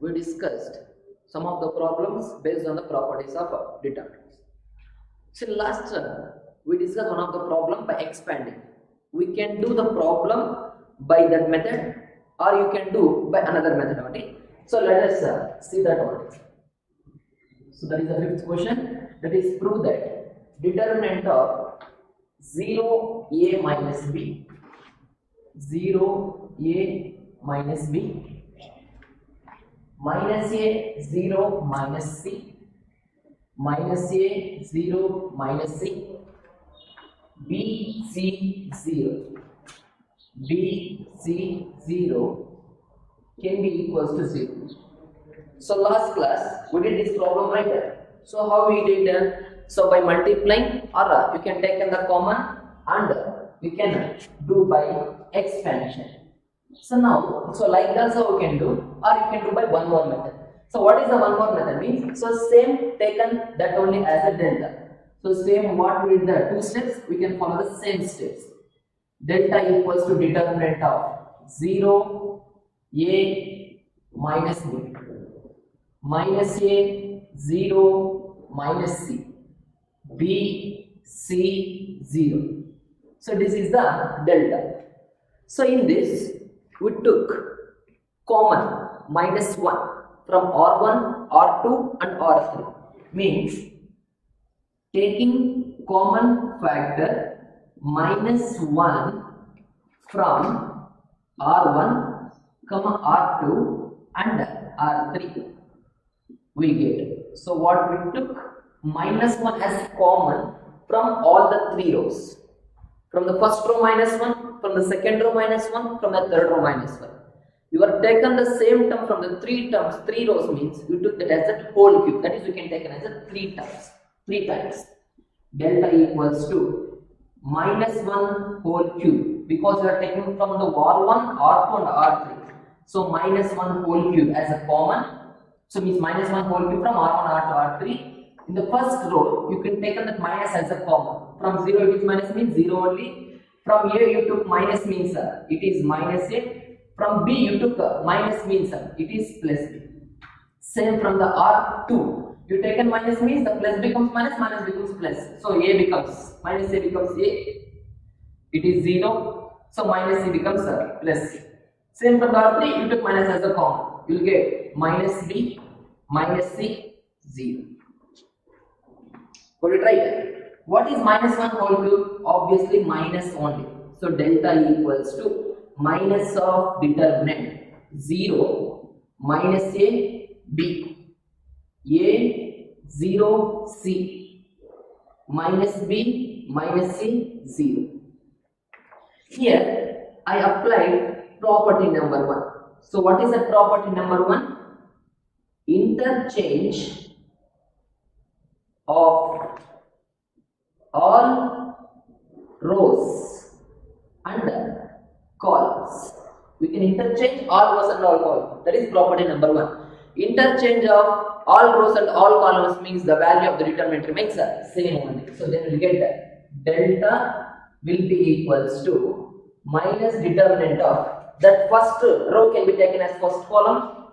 we discussed some of the problems based on the properties of determinants. So last we discussed one of the problem by expanding. We can do the problem by that method, or you can do by another method only. So let us see that one. So that is the fifth question. That is, prove that determinant of 0a minus b, 0a minus b, minus a 0 minus c, minus a 0 minus c, b c 0, b c 0 can be equals to 0. So last class we did this problem right there. So how we did? So by multiplying, or you can take in the common and we can do by expansion. So now, so like that's how we can do, or you can do by one more method. So what is the one more method means? So same taken that only as a delta. So same what we did the two steps, we can follow the same steps. Delta equals to determinant of 0 a minus b, minus a 0 minus c, b c 0. So this is the delta. So in this we took common minus 1 from R1, R2 and R3, means taking common factor minus 1 from R1, R2 and R3 we get. So what we took minus 1 as common from all the three rows. From the first row minus 1, from the second row minus 1, from the third row minus 1. You have taken the same term from the three terms, three rows means you took that as a whole cube. That is, you can take it as a three times. Delta equals to minus 1 whole cube, because you are taking from the R1, R2 and R3. So minus 1 whole cube as a common. So means minus 1 whole cube from R1, R2, R3. In the first row, you can take that minus as a common. From 0 it is minus means 0 only. From here you took minus means it is minus a. From b you took minus means it is plus b. Same from the R2. You taken minus means the plus becomes minus, minus becomes plus. So a becomes minus a becomes a. It is 0. So minus c becomes plus c. Same from the R3, you took minus as a common. You will get minus b minus c 0. Got it right? What is minus 1 whole cube? Obviously minus only. So delta equals to minus of determinant 0 minus a b, a 0 c, minus b minus c 0. Here I applied property number 1. So what is the property number 1? Interchange of all rows and columns. We can interchange all rows and all columns. That is property number 1. Interchange of all rows and all columns means the value of the determinant remains the same only. So then we will get that delta will be equals to minus determinant of that first row can be taken as first column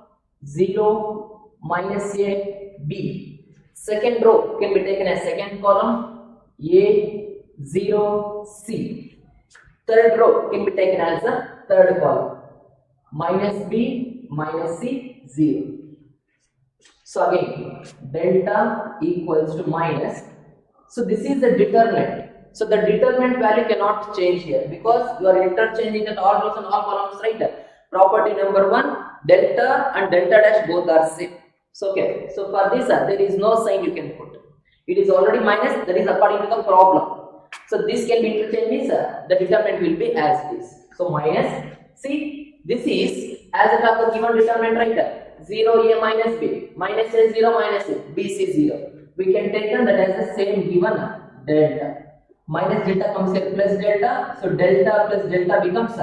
0 minus a b. Second row can be taken as second column a 0 c. Third row can be taken as a third column minus b minus c 0. So again delta equals to minus. So this is the determinant. So the determinant value cannot change here because you are interchanging at all rows and all columns, right? Property number 1, delta and delta dash both are same. So okay, so for this there is no sign you can put. It is already minus, that is according to the problem. So this can be interchanged means the determinant will be as this. So minus, see this is as it of the given determinant right there. 0 a minus b, minus a 0 minus a, b c 0. We can take that as the same given delta. Minus delta comes here plus delta. So delta plus delta becomes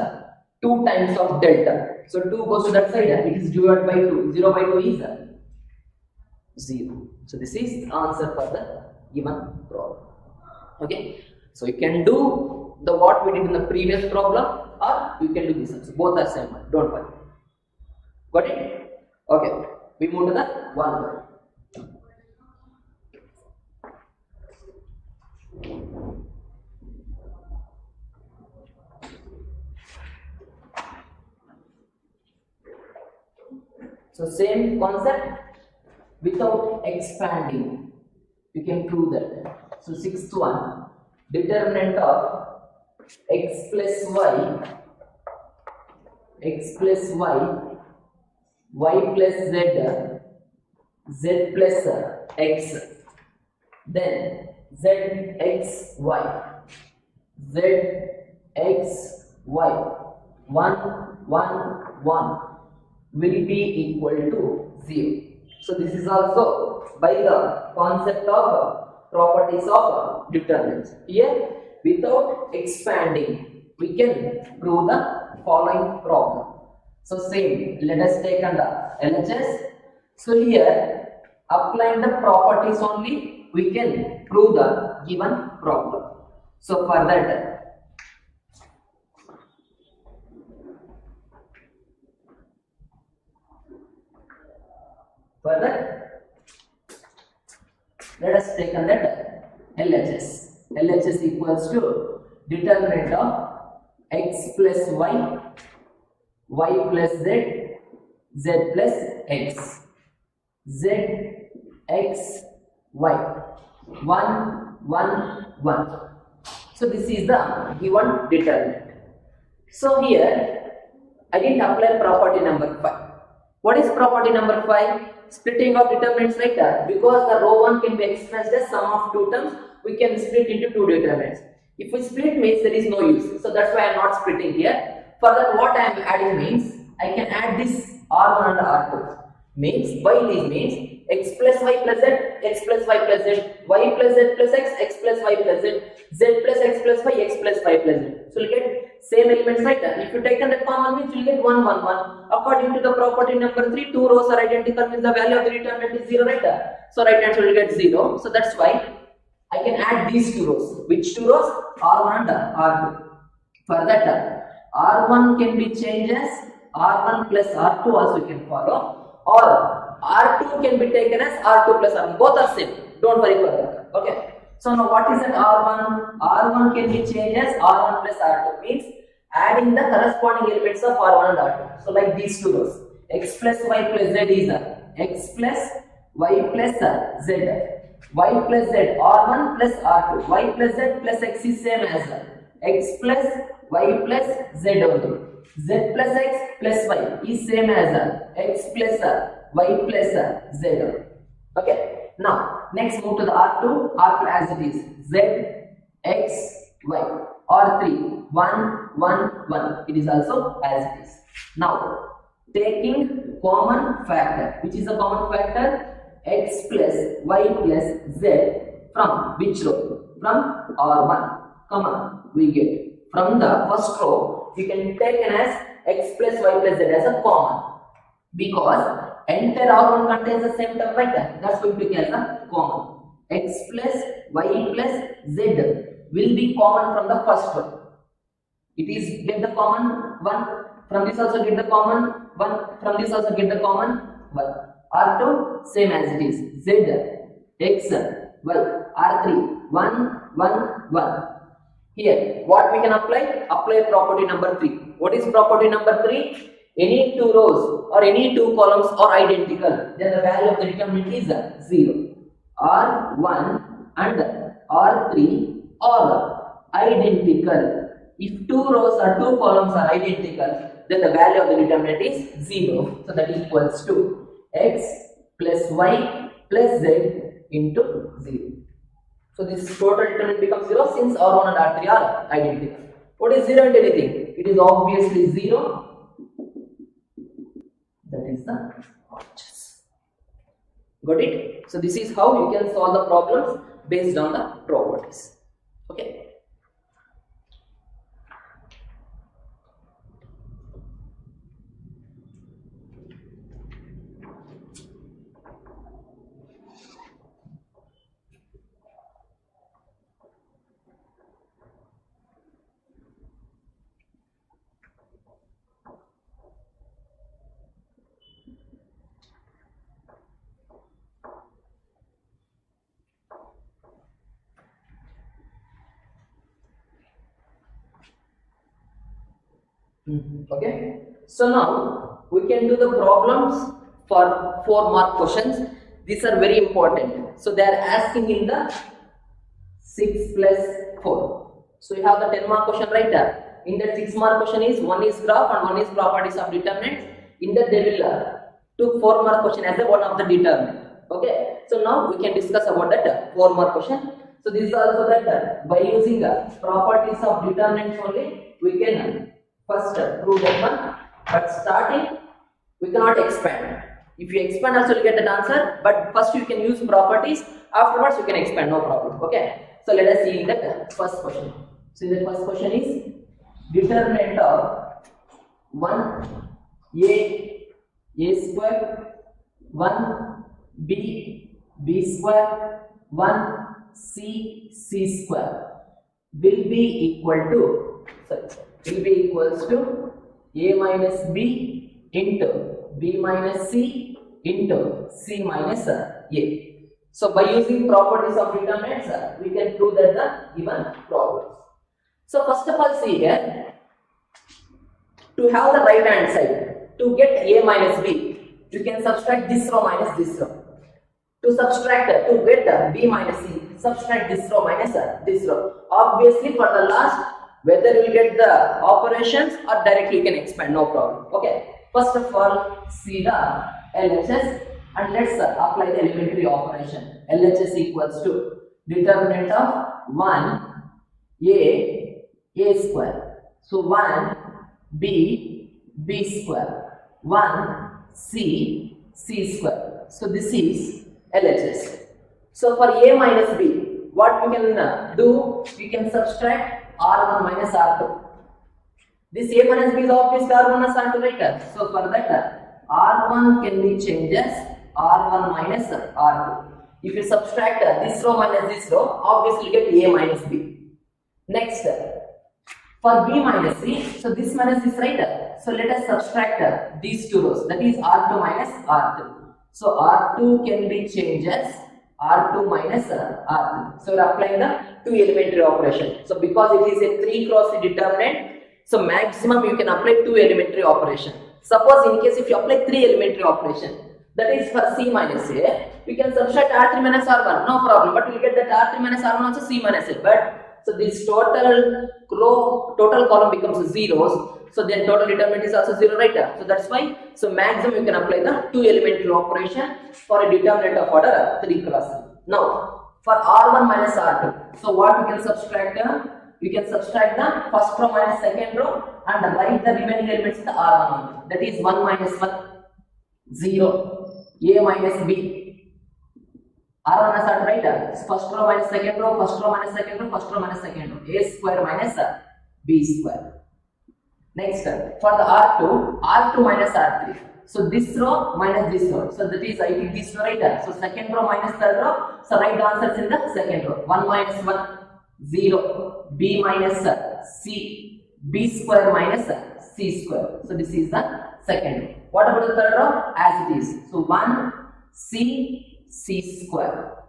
2 times of delta. So 2 goes to that side, it is divided by 2. 0 by 2 is 0. So this is the answer for the given problem. Okay. So you can do the what we did in the previous problem, or you can do this also. Both are same. Don't worry. Got it? Okay, we move to the one word. So same concept without expanding. You can prove that. So sixth one, determinant of x plus y, y plus z, z plus x, then z x y, one, 1 will be equal to 0. So this is also by the concept of properties of determinants. Here, without expanding, we can prove the following problem. So same, let us take under LHS. So here, applying the properties only, we can prove the given problem. So for that, let us take on that LHS. LHS equals to determinant of x plus y, y plus z, z plus x, z x y, 1, 1, 1. So this is the given determinant. So here I didn't apply property number 5. What is property number 5? Splitting of determinants, right? Because the row 1 can be expressed as sum of two terms, we can split into two determinants. If we split means there is no use. So that's why I am not splitting here. Further, what I am adding means I can add this R1 and R2. Means by this means x plus y plus z, x plus y plus z, y plus z plus x, x plus y plus z, z plus x plus y, x plus y plus z. So you get same elements, right? If you take the common means you will get 1, 1, 1. According to the property number 3, two rows are identical means the value of the determinant is 0, right? So right answer will get 0. So that's why I can add these two rows. Which two rows? R1 and R2. For that, R1 can be changed as R1 plus R2 also you can follow. Or R2 can be taken as R2 plus R1. Both are same. Don't worry for that. Okay. So now what is that R1? R1 can be changed as R1 plus R2. Means adding the corresponding elements of R1 and R2. So like these two rows. X plus y plus z is x plus y plus z. Y plus z R1 plus R2. Y plus z plus x is same as x plus y plus z only. Z plus x plus y is same as x plus y plus z. Okay. Now next move to the R2. R2 as it is z x y. R3 1 1 1. It is also as it is. Now taking common factor. Which is the common factor? X plus y plus z from which row? From R1. Come on, we get from the first row you can take as x plus y plus z as a common, because entire R1 contains the same term, right? That's going to be as a common. X plus y plus z will be common from the first row. It is get the common one, from this also get the common one, from this also get the common one. R2 same as it is z x y. R3 1 1 1. Here, what we can apply? Apply property number 3. What is property number 3? Any two rows or any two columns are identical, then the value of the determinant is 0. R1 and R3 are identical. If two rows or two columns are identical, then the value of the determinant is 0. So that equals to x plus y plus z into 0. So this total determinant becomes 0 since R1 and R3 are identical. What is 0 and anything? It is obviously 0. That is the RHS. Got it? So this is how you can solve the problems based on the properties. Okay. Okay. So now we can do the problems for 4-mark questions. These are very important. So they are asking in the 6 plus 4. So you have the 10-mark question right there. In that 6-mark question is one is graph and one is properties of determinants. In that they will took 4-mark question as a one of the determinant. Okay. So now we can discuss about that 4-mark question. So this is also that by using properties of determinants only we can first prove that one. But starting we cannot expand. If you expand also you get that answer. But first you can use properties. Afterwards you can expand, no problem. Okay. So let us see in the first question. So the first question is determinant of 1 a square, 1 b square, 1 c square will be equals to a minus b into b minus c into c minus a. So by using properties of determinants, we can prove that the given problems. So first of all, see here, to have the right hand side, to get a minus b, you can subtract this row minus this row. To get b minus c, subtract this row minus this row. Obviously, for the last, whether you will get the operations or directly you can expand, no problem. Okay. First of all, see the LHS. And let's apply the elementary operation. LHS equals to determinant of 1 a square. So 1 b square, 1 c square. So this is LHS. So for a minus b, what we can do? We can subtract r1 minus r2. This a minus b is obviously r1 minus r2, right? So for that, r1 can be changed as r1 minus r2. If you subtract this row minus this row, obviously you get a minus b. Next, for b minus c, so this minus this, right? So let us subtract these two rows, that is r2 minus r3. So r2 can be changed as r2 minus r3. So we are applying the two elementary operation. So because it is a 3 cross determinant, so maximum you can apply 2 elementary operation. Suppose in case if you apply 3 elementary operation, that is for c minus a, we can subtract r3 minus r1, no problem, but we will get that r3 minus r1 also c minus a. But so this total column becomes zeros, so then total determinant is also 0, right? So that's why, so maximum you can apply the 2 elementary operation for a determinant of order 3 cross 3. Now for r1 minus r2, so what we can subtract? You can subtract the first row minus second row and write the remaining elements in the r1 only. That is 1 minus 1, 0, a minus b, r1 minus r2, right? First row minus second row, first row minus second row, first row minus second row, a square minus b square. Next, for the r2 minus r3. So this row minus this row. So that is I think this row, right? So second row minus third row. So write the answers in the second row. 1 minus 1, 0, b minus c, b square minus c square. So this is the second row. What about the third row? As it is. So 1 c square.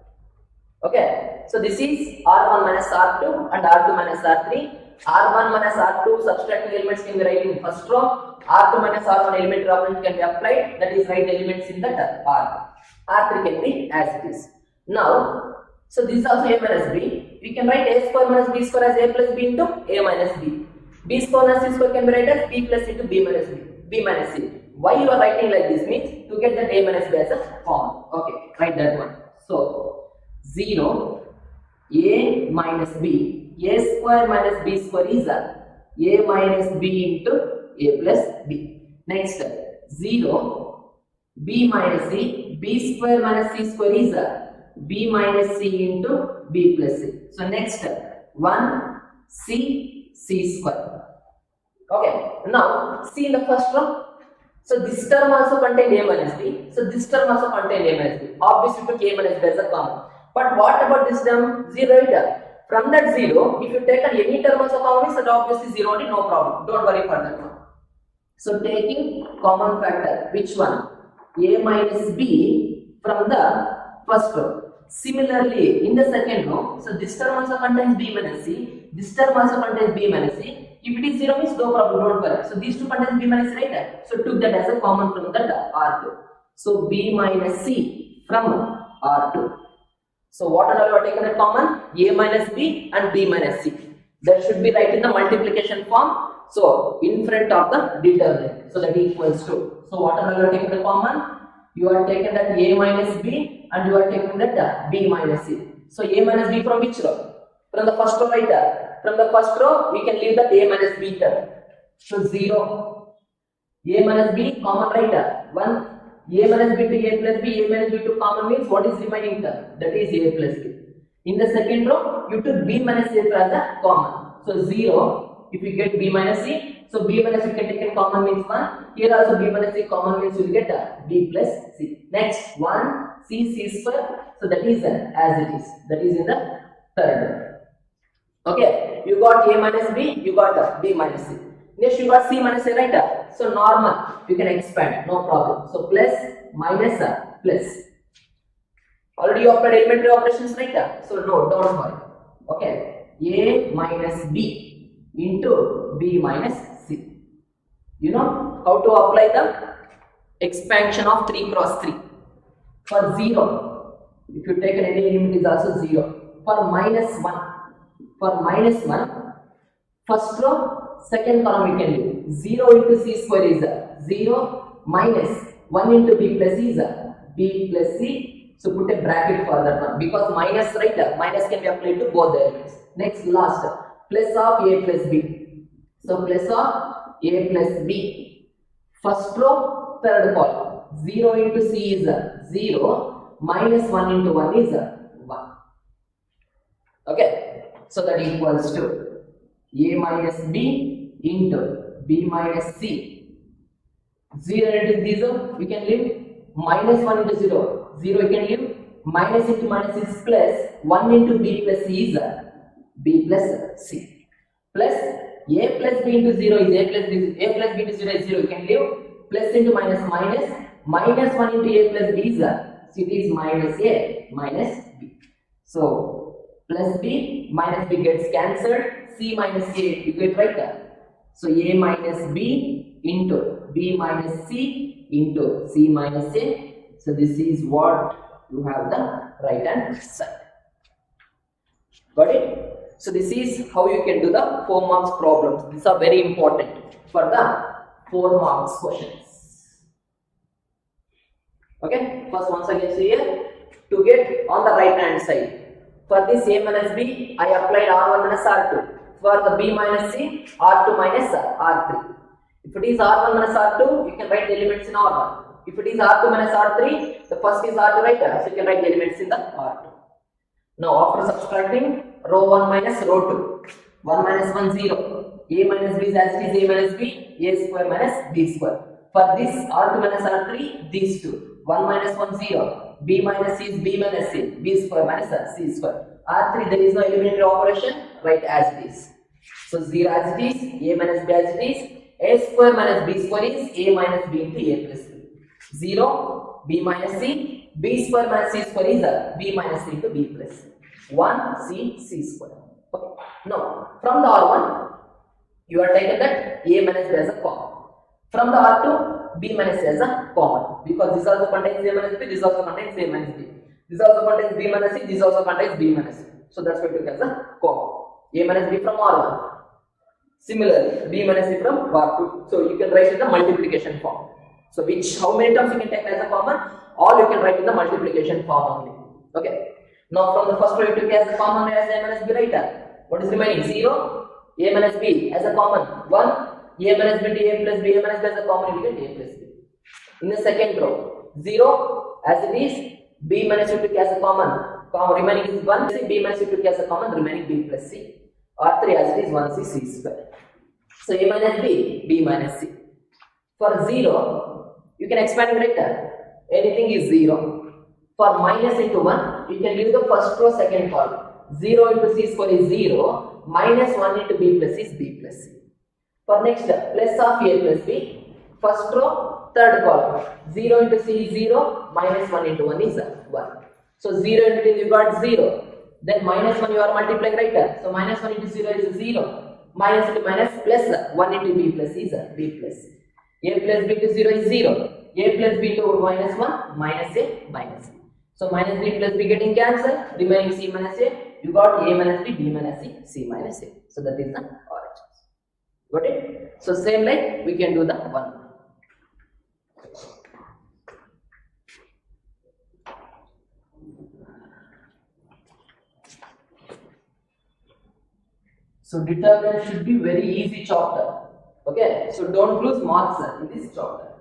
Okay. So this is r1 minus r2 and r2 minus r3. r1 minus r2 subtracting elements can be written in first row. r2 minus r1 elementary operation can be applied. That is write elements in that r. r3 can be as it is. Now, so this is also a minus b. We can write a square minus b square as a plus b into a minus b. b square minus c square can be written as b plus into b minus b, b minus c. Why you are writing like this means to get that a minus b as a common. Okay, write that one. So 0, a minus b, a square minus b square is a minus b into a plus b. Next, 0, b minus c, b square minus c square is a b minus c into b plus c. So next, 1 c square. Okay, now see in the first row. So this term also contains a minus b. So this term also contains a minus b. Obviously, took a minus b as a common. But what about this term? 0. From that 0, if you take any term also common, so obviously 0 only, no problem. Don't worry for that one. So taking common factor, which one? A minus b from the first row. Similarly, in the second row, so this term also contains b minus c. This term also contains b minus c. If it is 0 means no problem, don't worry. So these two contains B minus C, right? So took that as a common from that R2. So B minus C from R2. So what are you taken as common? A minus B and B minus C. That should be right in the multiplication form. So in front of the determinant. So that equals to. So what are you taken as common? You are taken that A minus B and you are taking that B minus C. So A minus B from which row? From the first row, right? From the first row, we can leave that A minus B term. So 0. A minus B common, right? 1. A minus B to A plus B, A minus B to common means what is remaining term? That is A plus B. In the second row, you took B minus A as a common. So 0, if you get B minus C, so B minus C can take in common means 1. Here also B minus C common means you will get B plus C. Next, 1, C square. So that is as it is. That is in the third row. Okay, you got A minus B, you got B minus C. Next you got C minus A, right? So normal, you can expand, no problem. So plus, minus, plus. Already you applied elementary operations, right? So no, don't worry. Okay, A minus B into B minus C. You know how to apply the expansion of 3 cross 3. For 0, if you take any element is also 0. For minus 1. For minus 1, first row, second column we can do. 0 into C square is 0 minus 1 into B plus C is B plus C. So put a bracket for that one because minus, right? Minus can be applied to both the elements. Next, last, plus of A plus B. So plus of A plus B. First row, third column. 0 into C is 0 minus 1 into 1 is 1. Okay. So that equals to A minus B into B minus C. 0 into 0, we can leave. Minus 1 into 0, 0 we can leave. Minus into minus is plus. 1 into B plus C is B plus C. Plus A plus B into 0 is A plus B. A plus B into 0 is 0, you can leave. Plus into minus minus. Minus 1 into A plus B is so it is minus A minus B. So plus B minus B gets cancelled. C minus A you get right there. So A minus B into B minus C into C minus A. So this is what you have the right hand side. Got it? So this is how you can do the 4 marks problems. These are very important for the 4 marks questions. Okay, first once again see here to get on the right hand side. For this A minus B, I applied R1 minus R2. For the B minus C, R2 minus R3. If it is R1 minus R2, you can write the elements in R1. If it is R2 minus R3, the first is R2, right? So you can write the elements in the R2. Now after subtracting, row 1 minus row 2. 1 minus 1, 0. A minus B is as it is A minus B, A square minus B square. For this R2 minus R3, these two. 1 minus 1, 0. B minus C is B minus C. B square minus C square. R3 there is no elementary operation. Write as it is. So 0 as it is. A minus B as it is. A square minus B square is A minus B into A plus B. 0. B minus C. B square minus C square is B minus C into B plus C. 1 C square. Okay. Now from the R1 you are taken that A minus B as a common. From the R2 B minus C as a common because this also contains A minus B, this also contains A minus B. This also contains B minus C, this also contains B minus C. So that's why we took as a common. A minus B from R1. Similarly, B minus C from R2. So you can write in the multiplication form. So how many terms you can take as a common? All you can write in the multiplication form only. Okay. Now from the first row you took as a common as A minus B, right? What is remaining? 0. A minus B as a common 1. A minus B to A plus B, A minus B as a common, you get A plus B. In the second row, 0 as it is, B minus you took as a common remaining is 1, B minus you took as a common, remaining B plus C. R3 as it is 1C, C square. So A minus B, B minus C. For 0, you can expand it right. Anything is 0. For minus into 1, you can leave the first row, second column. 0 into C square is 0, minus 1 into B plus C is B plus C. For next, plus of A plus B, first row, third column. 0 into C is 0, minus 1 into 1 is 1. So 0 into you got 0. Then minus 1 you are multiplying right there. So minus 1 into 0 is 0. minus into minus plus 1 into b plus is b plus c. A plus b into 0 is 0. A plus b into minus 1 minus a minus b. So minus b plus b getting cancelled, remaining c minus a. You got a minus b, b minus c, c minus a. So that is the origins. Got it? So same like we can do the one. So determinant should be very easy chapter. Okay, so don't lose marks in this chapter.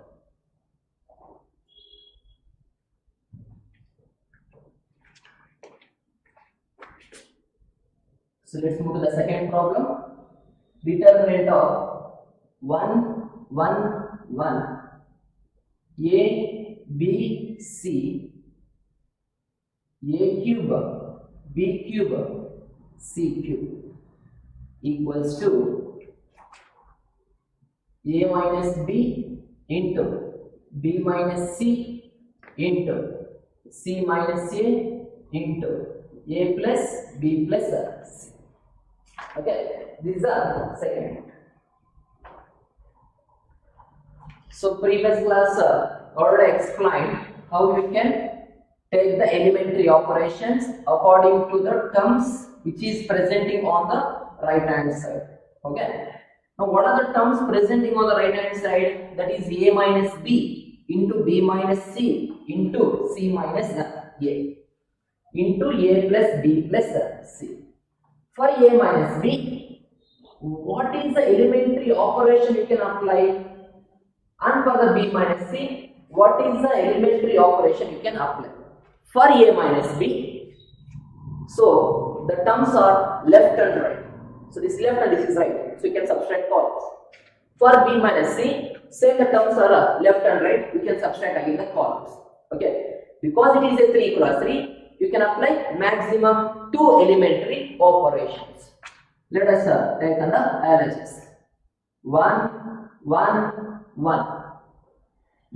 So let's move to the second problem. Determinant of 1, 1, 1, A, B, C, A cube, B cube, C cube equals to A minus B into B minus C into C minus A into A plus B plus C. Okay, these are second. So previous class already explained how you can take the elementary operations according to the terms which is presenting on the right hand side. Okay. Now what are the terms presenting on the right hand side? That is A minus B into B minus C into C minus A into A plus B plus C. For A minus B, what is the elementary operation you can apply? And for the B minus C, what is the elementary operation you can apply? For A minus B, so the terms are left and right. So this left and this is right. So you can subtract columns. For B minus C, same the terms are left and right. You can subtract again the columns. Okay. Because it is a 3 cross 3, you can apply maximum 2 elementary operations. Let us take on the LHS. 1, 1, 1.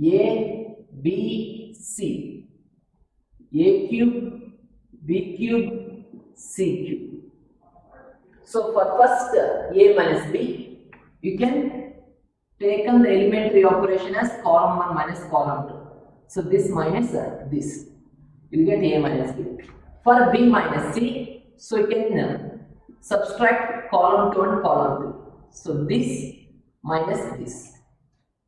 A, B, C. A cube, B cube, C cube. So for first A minus B, you can take on the elementary operation as column 1 minus column 2. So this minus this. You will get A minus B. For B minus C, so you can subtract column 2 and column 3. So this minus this.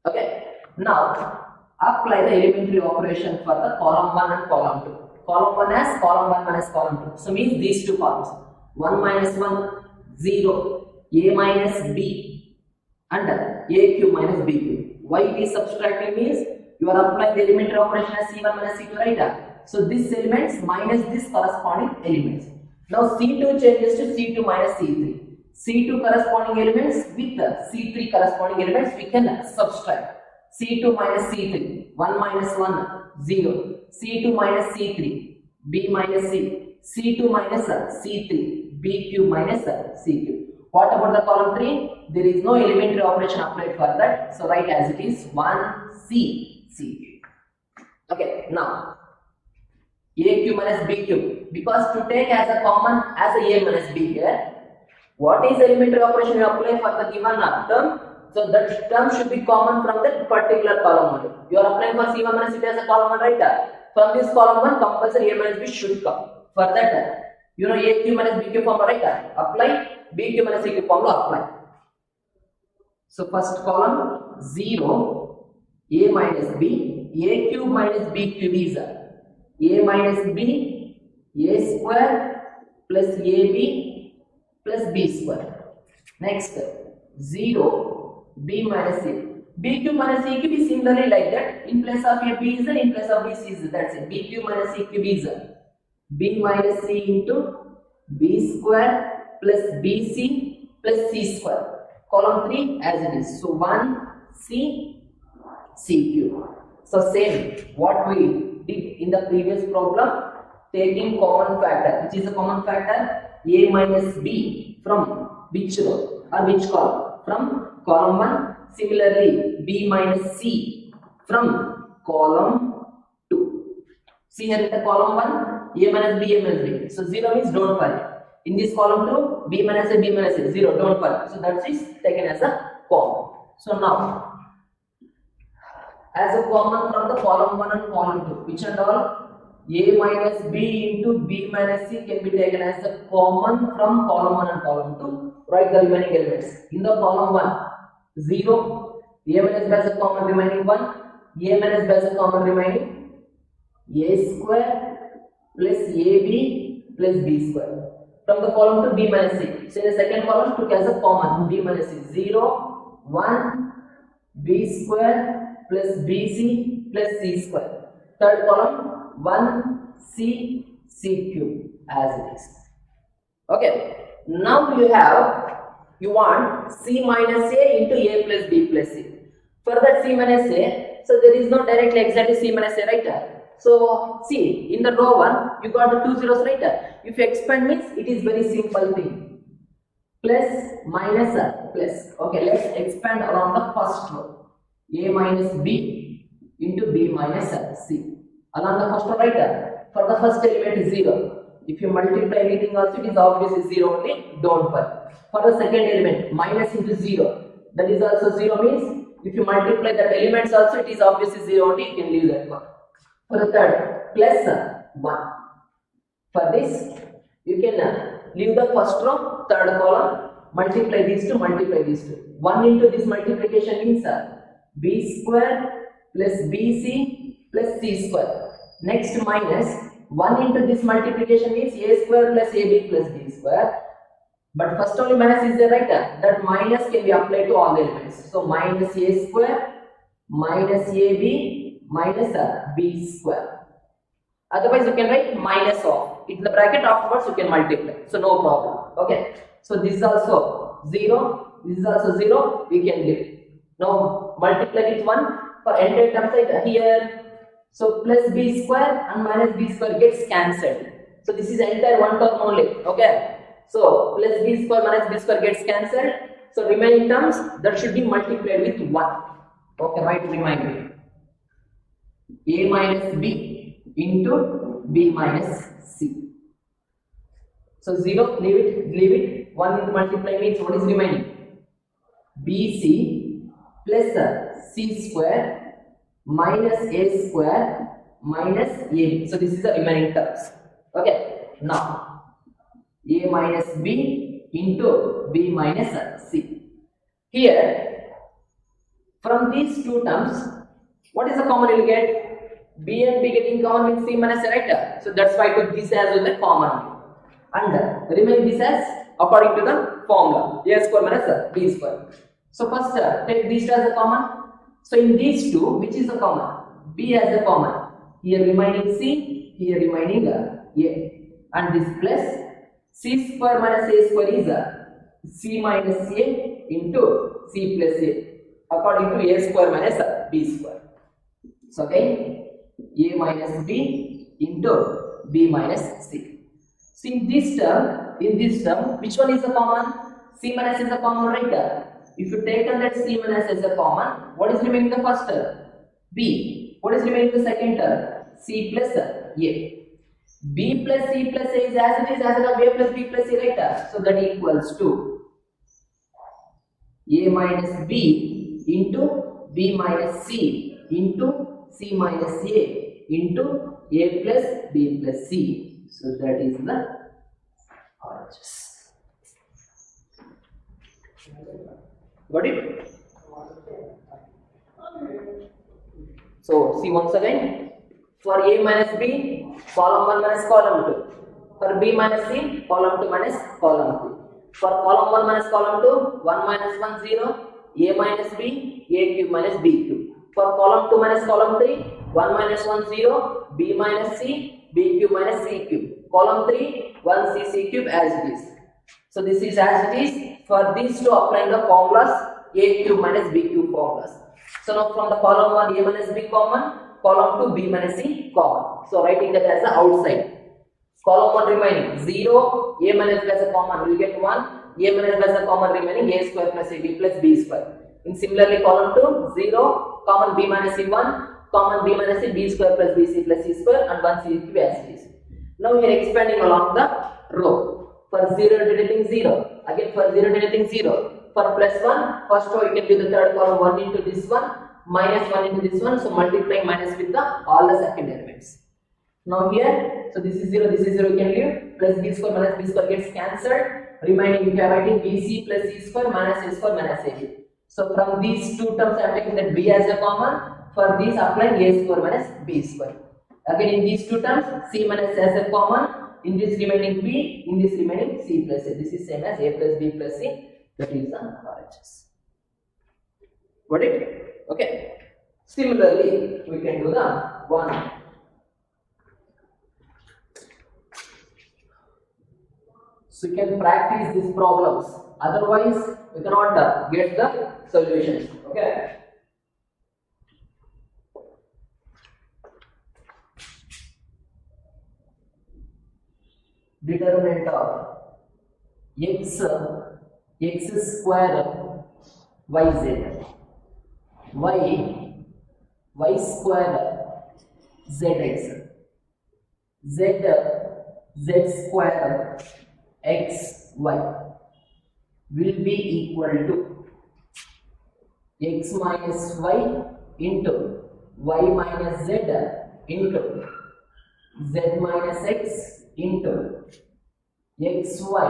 Okay. Now apply the elementary operation for the column 1 and column 2. Column 1 as column 1 minus column 2. So means these two columns. 1 minus 1, 0. A minus B and A cube minus B cube. Why it is subtracting means you are applying the elementary operation as C1 minus C2, right? So this elements minus this corresponding elements. Now C2 changes to C2 minus C3. C2 corresponding elements with C3 corresponding elements we can subtract. C2 minus C3, 1 minus 1, 0. C2 minus C3, B minus C. C2 minus C3, B cube minus C cube. What about the column 3? There is no elementary operation applied for that. So write as it is 1 C cube. Okay, now A cube minus B cube. Because to take as a common as a minus B here, what is the elementary operation you apply for the given term? So that term should be common from that particular column only. You are applying for C1 minus C2 as a column 1, right? From this column 1, compulsory A minus B should come. For that, you know A cube minus B cube formula, right? Apply. B cube minus C cube formula, apply. So first column 0, A minus B, A cube minus B cube is A minus B, A square plus AB plus B square. Next 0, B minus C. B cube minus C cube is similarly like that. In place of A B is in place of B C is that's it. B cube minus C cube is B minus C into B square plus BC plus C square. Column 3 as it is. So 1 C cube. So same what we did in the previous problem, taking common factor. Which is the common factor? A minus B from which row or which column? From column 1. Similarly, B minus C from column 2. See here in the column 1, A minus B, A minus B. So 0 means don't worry. In this column 2, b minus a 0, don't worry. So that is taken as a common. So now, as a common from the column 1 and column 2, which and all? A minus b into b minus c can be taken as the common from column 1 and column 2. Write the remaining elements. In the column 1, 0, a minus b as a common remaining 1, a minus b as a common remaining a square plus ab plus b square. From the column 2, b minus c. So in the second column, took as a common b minus c. 0, 1, b square plus bc plus c square. Third column, 1 c cube as it is. Okay. Now you want c minus a into a plus b plus c. For that c minus a, so there is no directly exactly c minus a, right? So see, in the row 1, you got the 2 zeros, right? If you expand means it is very simple thing. Plus minus plus. Okay, let's expand along the first row. A minus b into b minus c. Along the first row, right? For the first element 0. If you multiply anything also, it is obviously 0 only, don't worry. For the second element, minus into 0, that is also 0 means, if you multiply that elements also, it is obviously 0 only, you can leave that one. For the third, plus 1. For this, you can leave the first row, third column, multiply these two, multiply these two. 1 into this multiplication means b square plus bc plus c square. Next minus 1 into this multiplication means a square plus ab plus b square. But first only minus is there, right? That minus can be applied to all the elements. So minus a square minus ab minus b square. Otherwise you can write minus of. In the bracket afterwards you can multiply. So no problem. Okay. So this is also 0. This is also 0. We can leave. Now multiply with 1 for entire terms like here. So plus b square and minus b square gets cancelled. So this is entire one term only. Okay. So plus b square minus b square gets cancelled. So remaining terms that should be multiplied with 1. Okay, right, remaining. A minus b into b minus c. So 0, leave it. 1 into multiply means what is remaining? bc plus c square minus a square minus ab. So this is the remaining terms. Okay. Now a minus b into b minus c. Here from these two terms, what is the common you will get? B and b getting common means c minus a, right? So that's why I took this as the common. And remain this as according to the formula a square minus b square. So first take these as a common. So in these two, which is the common? B as the common. Here remaining c, here remaining a. And this plus c square minus a square is c minus a into c plus a according to a square minus b square. So again a minus b into b minus c. So in this term, which one is the common? C minus is the common, right? If you take that c minus as a common, what is remaining the first term? B. What is remaining the second term? C plus a. B plus c plus a is as it is as it is a plus b plus c, right? So that equals to a minus b into b minus c into c minus a into a plus b plus c. So that is the RHS. Got it? So see once again, for a minus b, column 1 minus column 2. For b minus c, column 2 minus column 3. For column 1 minus column 2, 1 minus 1 0, a minus b, a cube minus b cube. For column 2 minus column 3, 1 minus 1 0, b minus c, b cube minus c cube. Column 3, 1 c c cube as it is. So this is as it is. For these two applying the formulas a cube minus b cube formulas. So now from the column 1 a minus b common, column 2 b minus c common. So writing that as the outside. Column 1 remaining 0, a minus b as a common will get 1, a minus b as a common remaining a square plus ab plus b square. In similarly column 2 0, common b minus c 1, common b minus c b square plus bc plus c square and 1 c cube as it is. Now we are expanding along the row. For 0 denoting 0. Again for 0 denoting 0. For plus 1, first row you can do the third column 1 into this one, minus 1 into this one. So multiply minus with the all the second elements. Now here, so this is 0, you can leave. Plus b square minus b square gets cancelled. Remaining you are writing bc plus c square minus a square minus ab. So from these two terms I am taking that b as a common. For this applying a square minus b square. Again in these two terms c minus as a common. In this remaining b, in this remaining c plus a. This is same as a plus b plus c. That is the RHS. Got it? Okay. Similarly, we can do the one. So you can practice these problems. Otherwise, we cannot get the solutions. Okay. Determinant of x square yz, y square zx, z square xy will be equal to x minus y into y minus z into z minus x into xy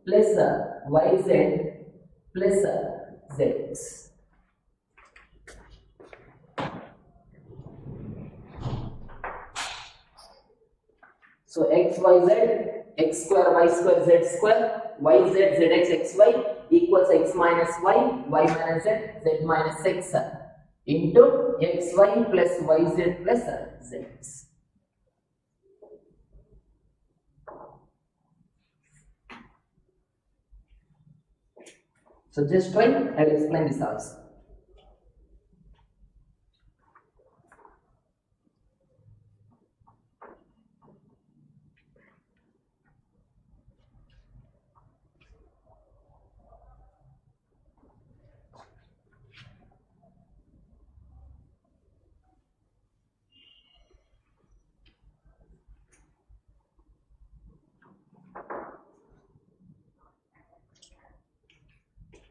plus yz plus zx. So x y z, x square y square z square, y z zx xy equals x minus y, y minus z, z minus x into xy plus yz plus zx. So just try, I will explain this also.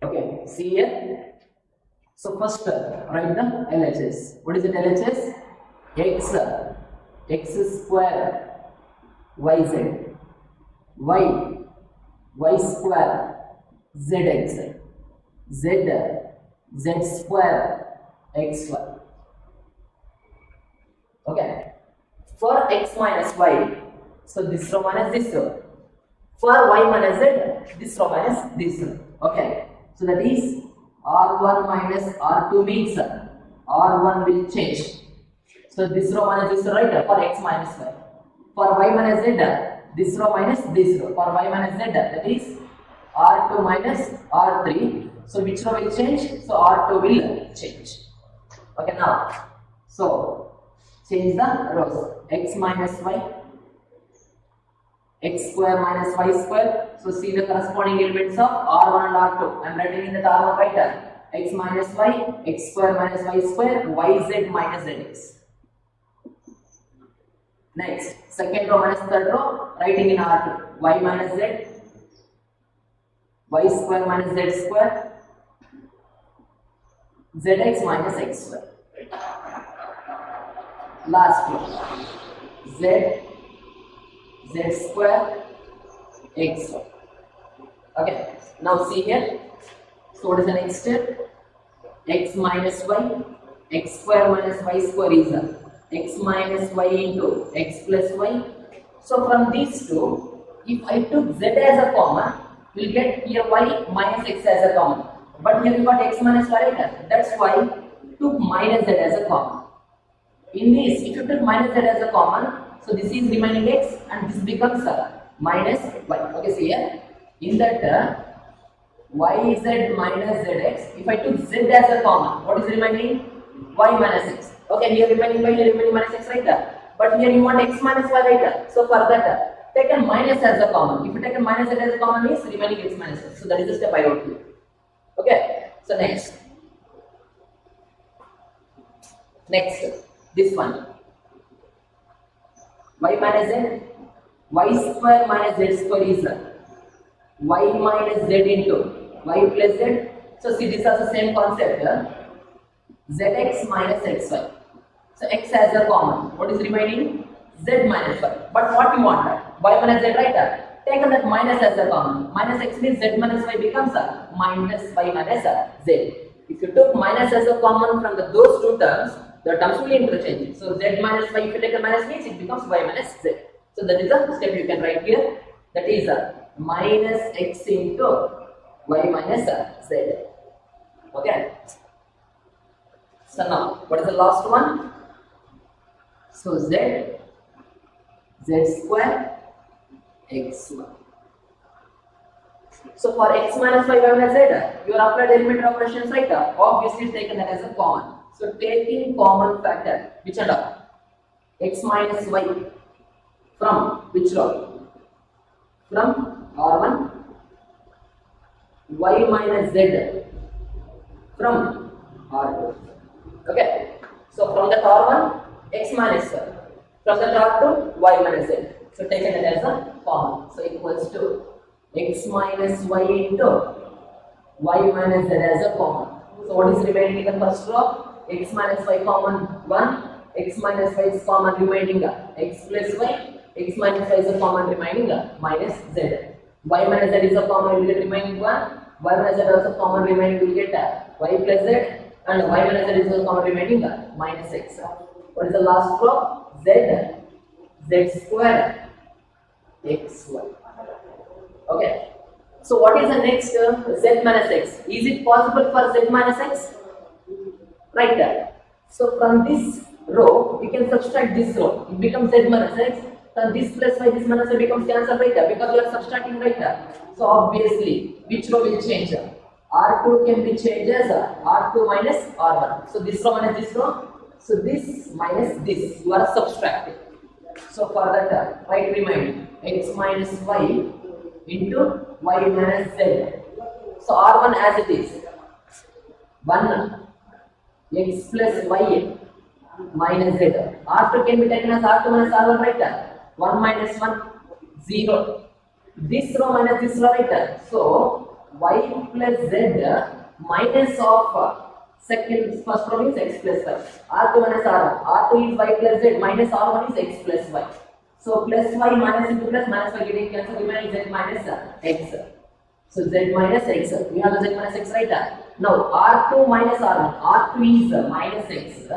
Okay, see here. So first write the LHS. What is it LHS? X square yz, y square zx, z square xy. Okay. For x minus y, so this row minus this row. For y minus z, this row minus this row. Okay. So that is R1 minus R2 means R1 will change. So this row minus this row, right? For x minus y. For y minus z, this row minus this row. For y minus z, that is R2 minus R3. So which row will change? So R2 will change. Okay, now. So change the rows. X minus y, x square minus y square. So see the corresponding elements of R1 and R2. I am writing in the R1 right. X minus y, x square minus y square, yz minus zx. Next, second row minus third row, writing in R2. Y minus z, y square minus z square, zx minus x square. Last row, z square x square. Okay, now see here. So what is the next step? X minus y, x square minus y square is x minus y into x plus y. So from these two, if I took z as a common, we'll get here y minus x as a common. But here we got x minus y right? That's why took minus z as a common. In this, if you took minus z as a common, so this is remaining x and this becomes minus y. Okay, see here. In that yz minus zx, if I took z as a common, what is remaining? Y minus x. Okay, here remaining y, here remaining minus x right there. But here you want x minus y right there. So for that, take a minus as a common. If you take a minus z as a common, means remaining x minus x. So that is the step I wrote here. Okay, so next, this one. Y minus z, y square minus z square is y minus z into y plus z. So see, this is the same concept. Zx minus xy. So x has a common. What is remaining? Z minus y. But what you want? Y minus z, right? Take that minus as a common. Minus x means z minus y becomes a minus y minus z. If you took minus as a common from those two terms, the terms will interchange. So z minus y, if you take a minus means it becomes y minus z. So that is a step you can write here. That is a minus x into y minus z. Okay. So now, what is the last one? So z square xy. So for x minus y minus z, you are applied elementary operations, right? Obviously taken that as a common. So taking common factor, which and all? X minus y from which row? From R1. Y minus z from R2. Okay. So from that R1, x minus y. From that R2, y minus z. So taken it as a common. So equals to x minus y into y minus z as a common. So what is remaining in the first row? X minus y common 1. X minus y is common remaining x plus y. X minus y is a common remaining minus z. Y minus z is a common, will get remaining 1. Y minus z also common remaining, will get y plus z. And y minus z is a common remaining minus x. What is the last row? Z square xy. Okay. So what is the next term? Z minus x. Is it possible for z minus x? Right there. So from this row, we can subtract this row. It becomes z minus x. Then this plus y, this minus y becomes cancelled right there because we are subtracting right there. So obviously, which row will change? R2 can be changed as R2 minus R1. So this row minus this row. So this minus this, you are subtracting. So for that, right remain x minus y into y minus z. So R1 as it is 1 x plus y minus z. R2 can be taken as R2 minus R1 right there. 1 minus 1 0. This row minus this row right there. So y plus z minus of first row is x plus y. R2 minus R1. R2 is y plus z minus R1 is x plus y. So plus y minus into plus minus y getting cancelled, remaining z minus x. So z minus x. We have the z minus x right there. Now R2 minus R1. R2 is minus x.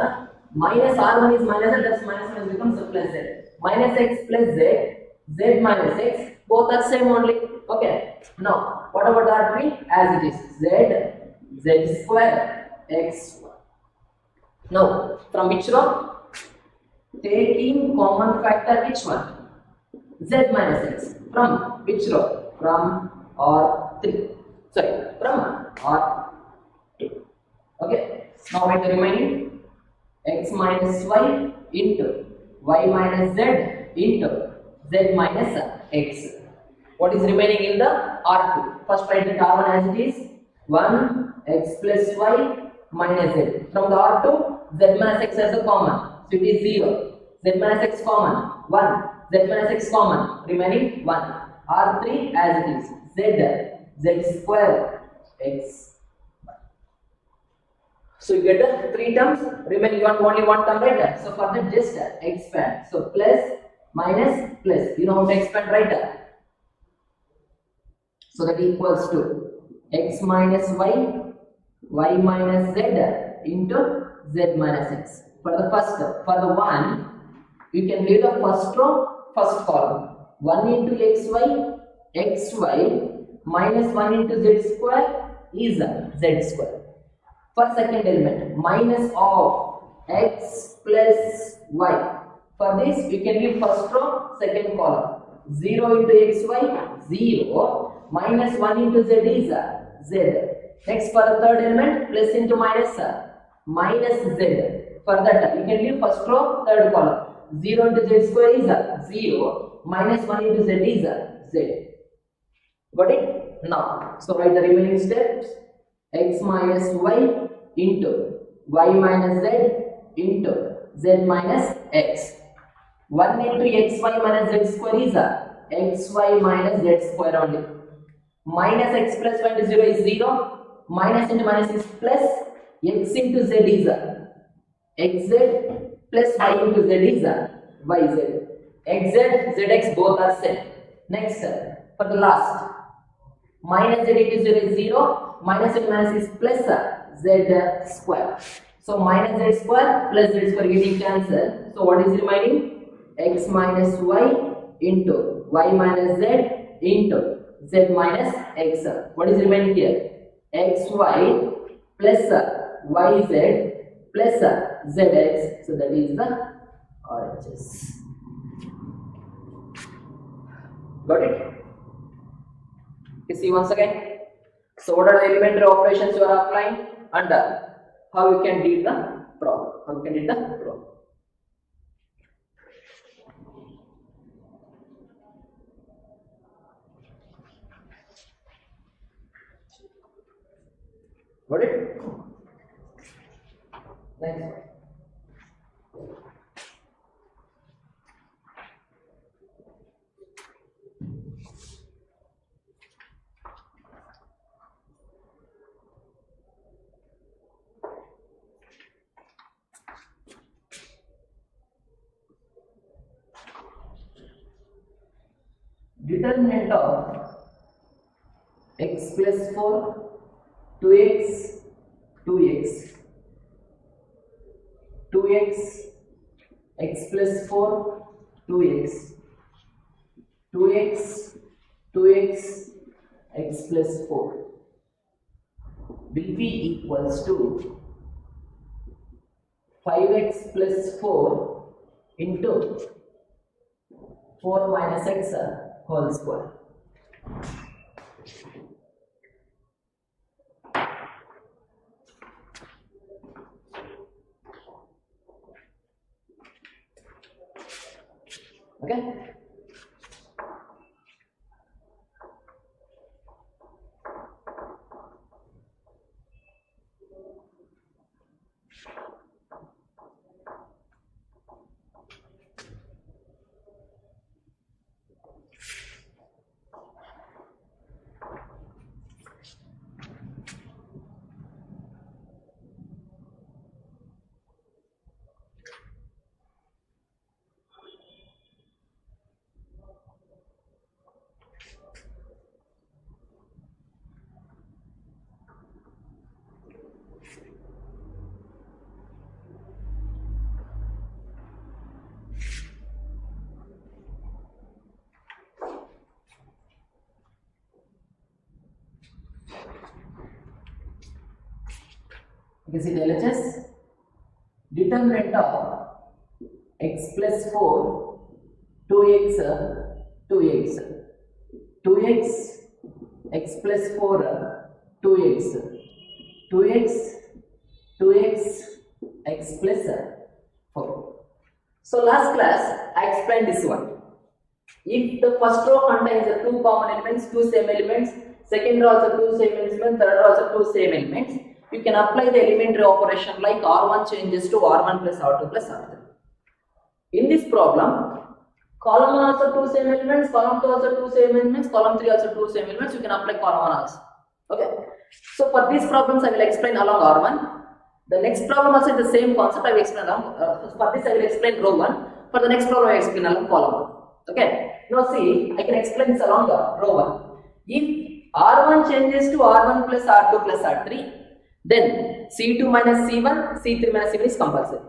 Minus R1 is minus z. That's minus 1 becomes plus z. Minus x plus z. Z minus x. Both are same only. Okay. Now what about R3? As it is z square xy. Now from which row? Taking common factor, which one? Z minus x. From which row? From R3. Sorry, from R2. Okay. Now write the remaining x minus y into y minus z into z minus x. What is remaining in the R2? First write the R1 as it is 1 x plus y minus z. From the R2, z minus x as a common. So it is 0. Z minus x common 1. Z minus x common remaining 1. R3 as it is z square x. So you get the 3 terms. Remaining you want only 1 term right? So for that just expand. So plus minus plus. You know how to expand right? So that equals to x minus y minus z into z minus x. For the first, for the 1, you can leave the first row, first column. 1 into xy minus 1 into z square is z square. For second element, minus of x plus y. For this, we can leave first row, second column. 0 into xy, 0. Minus 1 into z is z. Next for the third element, plus into minus z. For that, you can leave first row, third column. 0 into z square is 0. Minus 1 into z is z. Got it? Now, so write the remaining steps. X minus y into y minus z into z minus x. 1 into xy minus z square is xy minus z square only. minus x plus y into 0 is 0, minus into minus is plus, x into z is xz plus y into z is yz. Xz, zx both are set. Next, for the last, minus z into 0 is 0, minus into minus is plus z square. So minus z square plus z square getting cancelled. So what is remaining? X minus y into y minus z into z minus x. What is remaining here? xy plus yz plus zx. So that is the RHS. Got it? You see once again. So what are the elementary operations you are applying and how you can deal the problem? How you can deal the problem? Got it? Next one. Determinant of x plus 4, 2x, 2x, 2x, x plus 4, 2x, 2x, 2x, x plus 4 will be equals to 5x plus 4 into 4 minus x whole square. Okay. You can see the LHS. Determinant of x plus 4, 2x, 2x, 2x, x plus 4, 2x, 2x, 2x, x plus 4. So last class I explained this one. If the first row contains the two common elements, two same elements, second row also two same elements, third row also two same elements, you can apply the elementary operation like R1 changes to R1 plus R2 plus R3. In this problem, column 1 also two same elements, column 2 also two same elements, column 3 also two same elements, you can apply column 1 also. Okay. So for these problems I will explain along R1. The next problem also is the same concept I will explain along. For this I will explain row 1. For the next problem I will explain along column 1. Okay. Now see, I can explain this along row 1. If R1 changes to R1 plus R2 plus R3, then C2 minus C1, C3 minus C1 is compulsory.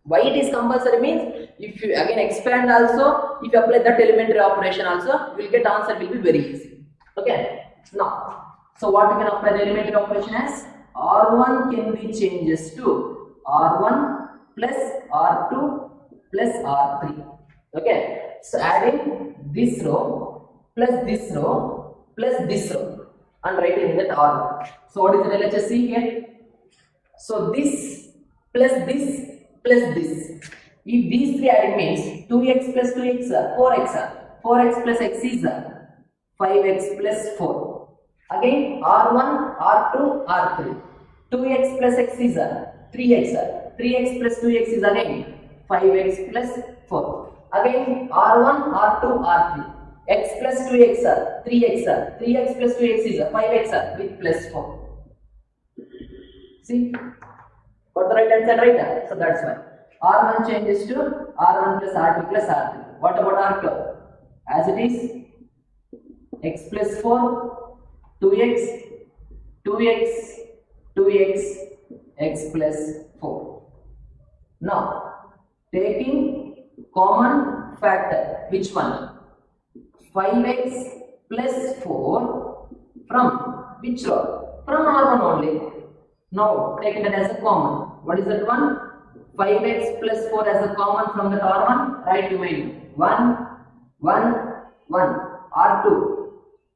Why it is compulsory means, if you again expand also, if you apply that elementary operation also, you will get answer will be very easy. Okay. Now, so what you can apply the elementary operation as? R1 can be changes to R1 plus R2 plus R3. Okay. So adding this row plus this row plus this row and writing in that order. So what is the LHS here? So this plus this plus this. If these three adding means 2x plus 2x, 4x, 4x plus x is 5x plus 4. Again R1, R2, R3. 2x plus x is 3x, 3x plus 2x is again 5x plus 4. Again R1, R2, R3. x plus 2x are 3x are 3x plus 2x is 5x are with plus 4. See, got the right hand side, right? So that's why r1 changes to r1 plus r2 plus r3. What about r2? As it is x plus 4 2x 2x 2x x plus 4. Now taking common factor, which one? 5x plus 4 from which row? From r1 only. Now take it as a common. What is that one? 5x plus 4 as a common from the r1. Write remaining 1 1 1 r2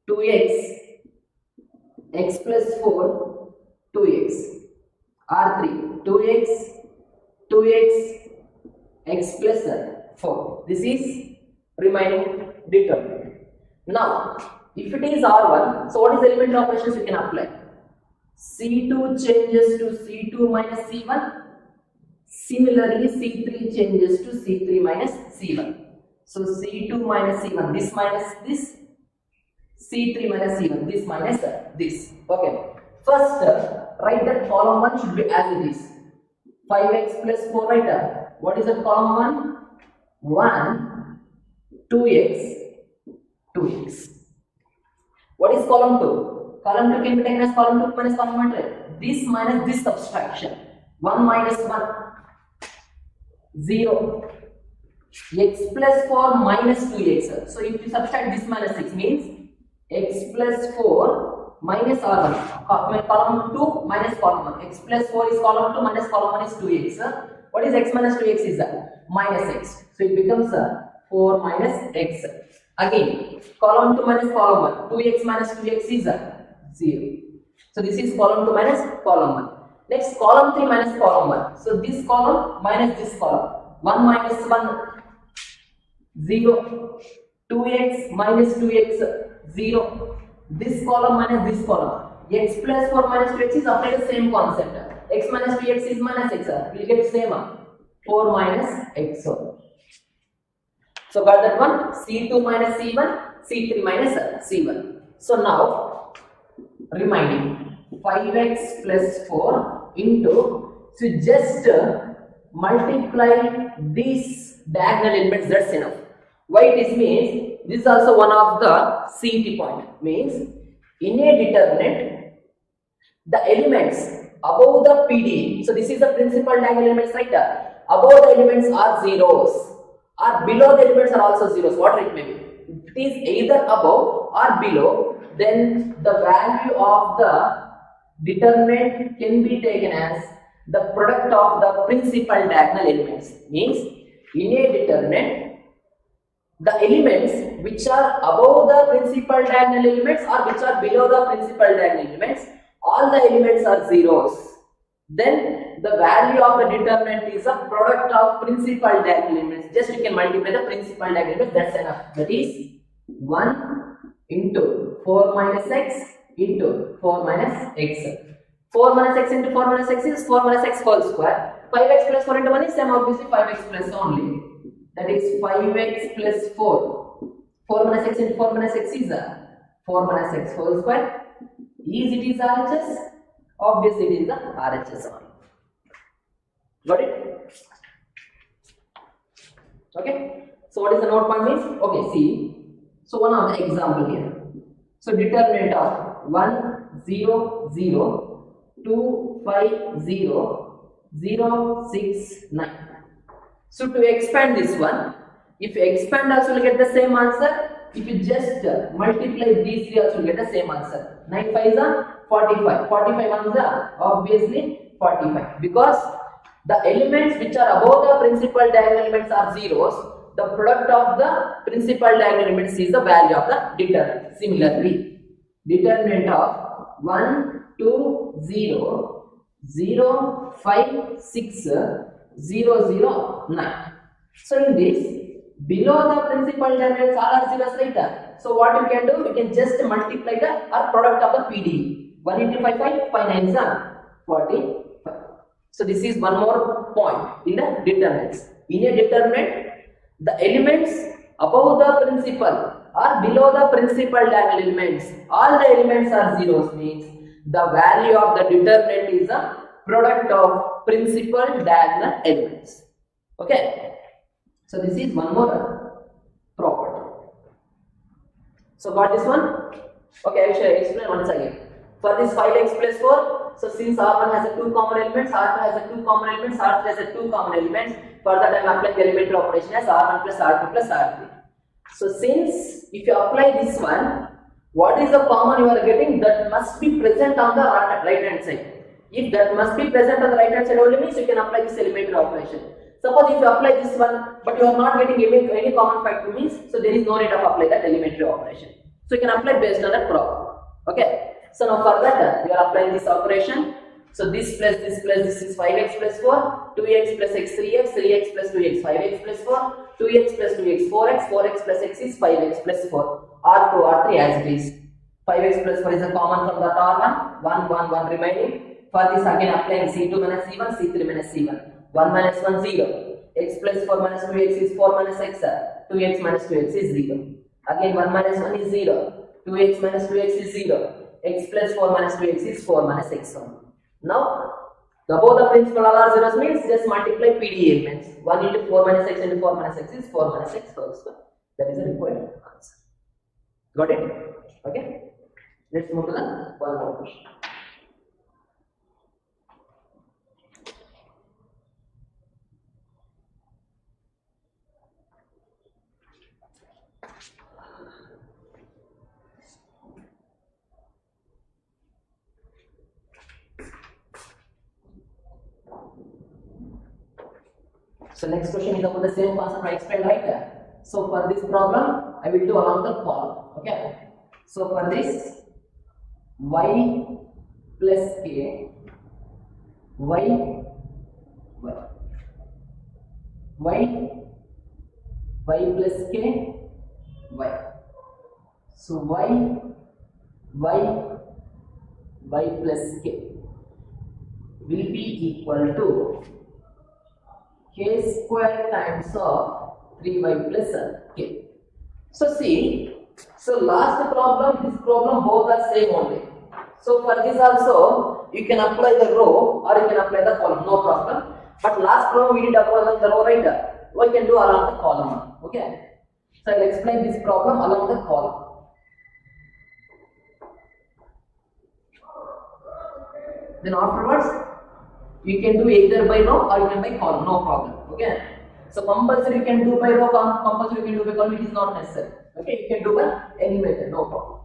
2x x plus 4 2x r3 2x 2x x plus 4. This is remaining determinant. Now if it is r1, so what is the elementary operations we can apply? C2 changes to C2 minus C1. Similarly C3 changes to C3 minus C1. So C2 minus C1, this minus this, C3 minus C1, this minus this. Okay, first write that column 1 should be as it is. 5x plus 4, right? What is that column 1? 1 2x 2x. What is column 2? Column 2 can be taken as column 2 minus column 1, right? This minus this subtraction. 1 minus 1 0. X plus 4 minus 2x. So if you subtract this minus 6 means x plus 4 minus r1. Column 2 minus column 1. X plus 4 is column 2 minus column 1 is 2x. What is x minus 2x is minus x. So it becomes 4 minus x. Again, column 2 minus column 1. 2x minus 2x is 0. So this is column 2 minus column 1. Next, column 3 minus column 1. So this column minus this column. 1 minus 1 0. 2x minus 2x 0. This column minus this column. X plus 4 minus 2x is apply the same concept. X minus 2x is minus x. We will get same 4 minus x. So got that one? C2 minus C1, C3 minus C1. So now remaining 5x plus 4 into, so just multiply these diagonal elements, that's enough. Why it is means, this is also one of the CT point, means in a determinant the elements above the PD, so this is the principal diagonal elements, right? Above the elements are zeros, or below the elements are also zeros, whatever it may be. If it is either above or below, then the value of the determinant can be taken as the product of the principal diagonal elements. Means in a determinant, the elements which are above the principal diagonal elements or which are below the principal diagonal elements, all the elements are zeros. Then the value of the determinant is a product of principal diagonal elements. Just you can multiply the principal diagonal elements, that's enough. That is 1 into 4 minus x into 4 minus x. 4 minus x into 4 minus x is 4 minus x whole square. 5x plus 4 into 1 is same, obviously 5x plus only. That is 5x plus 4. 4 minus x into 4 minus x is 4 minus x whole square. Is it is RHS? Obviously it is the RHS only. Got it? Okay. So what is the note point means? Okay, see. So one of the example here. So determinant of 1 0 0 2 5 0 0 6 9. So to expand this one, if you expand also you will get the same answer. If you just multiply these three also you will get the same answer. 9 5 is 45. 45 ones are obviously 45. Because the elements which are above the principal diagonal elements are zeros. The product of the principal diagonal elements is the value of the determinant. Similarly, determinant of 1 2 0 0 5 6 0 0 9. So in this, below the principal diagonals all are zeros, right? So what you can do, you can just multiply the product of the PD. 1 into 5 5 9 is 45. So this is one more point in the determinants. In a determinant, the elements above the principal or below the principal diagonal elements, all the elements are zeros, means the value of the determinant is the product of principal diagonal elements. Okay, so this is one more property. So got this one? Okay, I shall explain once again. For this 5x plus 4, so since R1 has a 2 common elements, R2 has a 2 common elements, R3 has a 2 common elements, for that I am applying the elementary operation as R1 plus R2 plus R3. So since if you apply this one, what is the common you are getting? That must be present on the right hand side. If that must be present on the right hand side only, means you can apply this elementary operation. Suppose if you apply this one, but you are not getting any common factor, means so there is no need of apply that elementary operation. So you can apply based on that problem. Okay. So now for that we are applying this operation. So this plus this is 5x plus 4, 2x plus x 3x, 3x plus 2x 5x plus 4, 2x plus 2x 4x, 4x plus x is 5x plus 4. R2 R3 as it is. 5x plus 4 is a common from that R1, 1 remaining. For this again applying C2 minus C1, C3 minus C1. 1 minus 1 0. X plus 4 minus 2x is 4 minus x. 2x minus 2x is 0. Again 1 minus 1 is 0. 2x minus 2x is 0. X plus 4 minus 2x is 4 minus x1. Now, both the principal all are zeros, means just multiply PD elements. 1 into 4 minus x into 4 minus x is 4 minus x whole square. That is the required answer. Got it? Okay. Let's move to the one more question. So next question is about the same concept I explained right there. So for this problem, I will do along the column. Okay. So for this, y plus k, y plus k, y. So y plus k will be equal to k square times of 3y plus k. So see, so last problem, this problem both are same only. So for this also, you can apply the row or you can apply the column, no problem. But last problem we did apply the row, right? We can do along the column. Okay. So I will explain this problem along the column. Then afterwards, you can do either by row or you can by column, no problem. Okay. So compulsory you can do by row, compulsory you can do by column, it is not necessary. Okay, you can do by any method, no problem.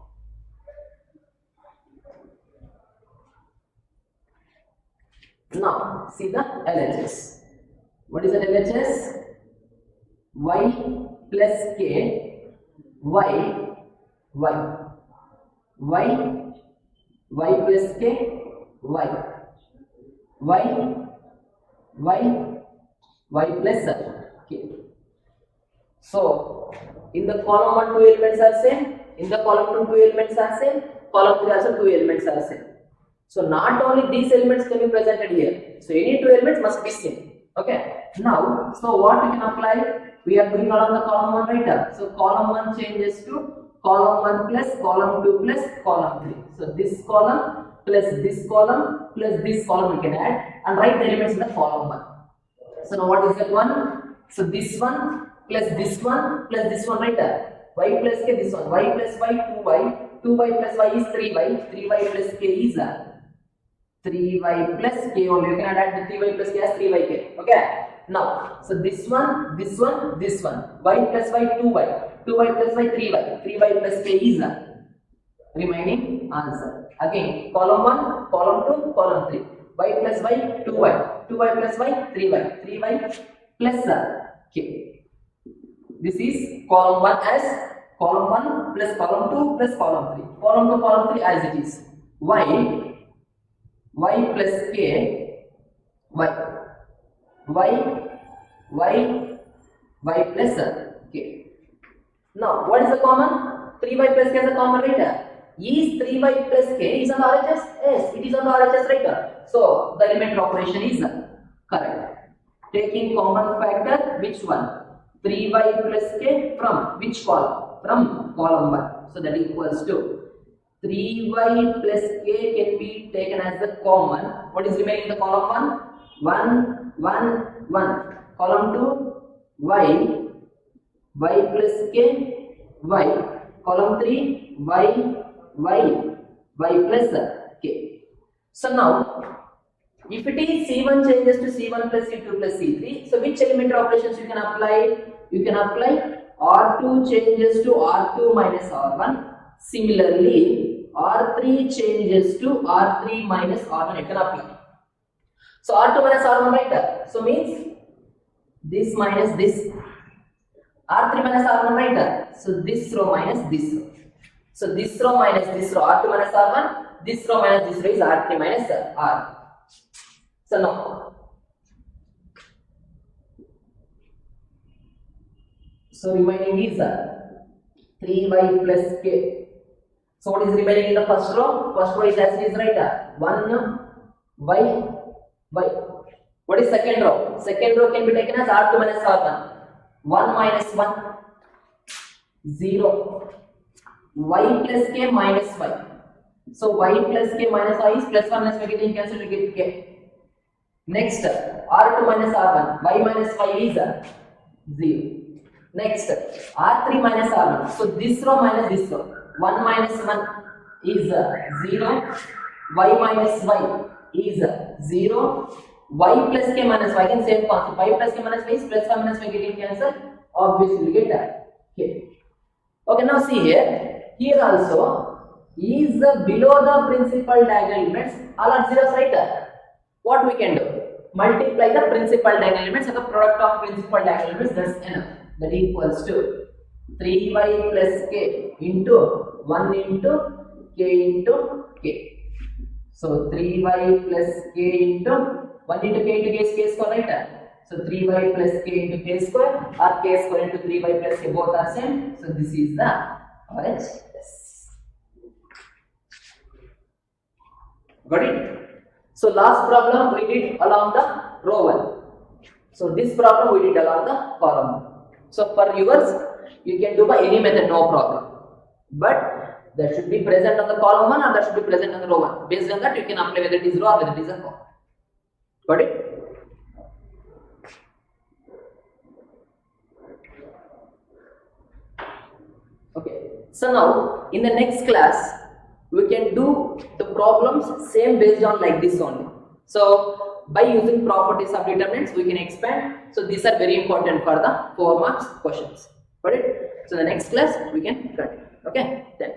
Now see the LHS. What is the LHS? Y plus k, y plus k, y plus k. So in the column 1 2 elements are same, in the column 2 2 elements are same, column 3 also 2 elements are same. So not only these elements can be presented here. So any 2 elements must be same. Okay. Now, so what we can apply? We are doing along the column 1 right. So column 1 changes to column 1 plus column 2 plus column 3. So this column plus this column plus this column we can add and write the elements in the column 1. So now what is that one? So this one plus this one plus this one right there. Y plus k, this one. Y plus y, 2y. 2y plus y is 3y. 3y plus k is 3y plus k only. You can add the 3y plus k as 3yk. Okay. Now, so this one. Y plus y, 2y. 2y plus y, 3y. 3y plus k is remaining answer. Again, column 1, column 2, column 3. Y plus y, 2y. 2y plus y, 3y. 3y plus k. This is column 1 as column 1 plus column 2 plus column 3. Column 2, column 3 as it is. Y plus k, y plus k. Now, what is the common? 3y plus k is the common right? Is 3y plus k is on the RHS? Yes, it is on the RHS right? So, the elementary operation is correct. Taking common factor, which one? 3y plus k from which column? from column 1. So that equals to 3y plus k can be taken as the common. What is remaining in the column 1? 1, 1, 1. Column 2, y plus k, y. Column 3, y plus k. So now, if it is C1 changes to C1 plus C2 plus C3, so which elementary operations you can apply? You can apply R2 changes to R2 minus R1. Similarly, R3 changes to R3 minus R1 you can apply. So R2 minus R1, right? So means this minus this. R3 minus R1, right? So this row minus this row. So this row minus this row, R2 minus R1. This row minus this row is R3 minus R1. So now, so remaining is 3y plus k. So what is remaining in the first row? First row is as it is, right? 1 y. What is second row? Second row can be taken as R2 minus R1. 1 minus 1, 0. Y plus k minus y. So y plus k minus y is plus 1 minus y getting cancelled, we get k. Next, R2 minus R1, y minus y is 0. Next, R3 minus R1. So this row minus this row. 1 minus 1 is 0. Y minus y is 0. Y plus k minus y, again same concept. Y plus k minus y is plus 1 minus y getting cancelled. Obviously, we get that. Okay. Okay, now see here. Here also is below the principal diagonal elements. All are zeros, right? What we can do? Multiply the principal diagonal elements and the product of principal diagonal elements. That's enough. That equals to 3y plus k into 1 into k into k. So 3y plus k into 1 into k into k square, right? So 3y plus k into k square or k square into 3y plus k, both are same. So this is the orange. Yes. Got it? So last problem we did along the row 1. So this problem we did along the column 1. So for yours, you can do by any method, no problem. But that should be present on the column 1 or that should be present on the row 1. Based on that, you can apply whether it is row or whether it is a column. Got it? Okay. So now, in the next class, we can do the problems same based on like this only. So by using properties of determinants, we can expand. So these are very important for the 4 marks questions. Got it? So the next class we can continue. Okay, then.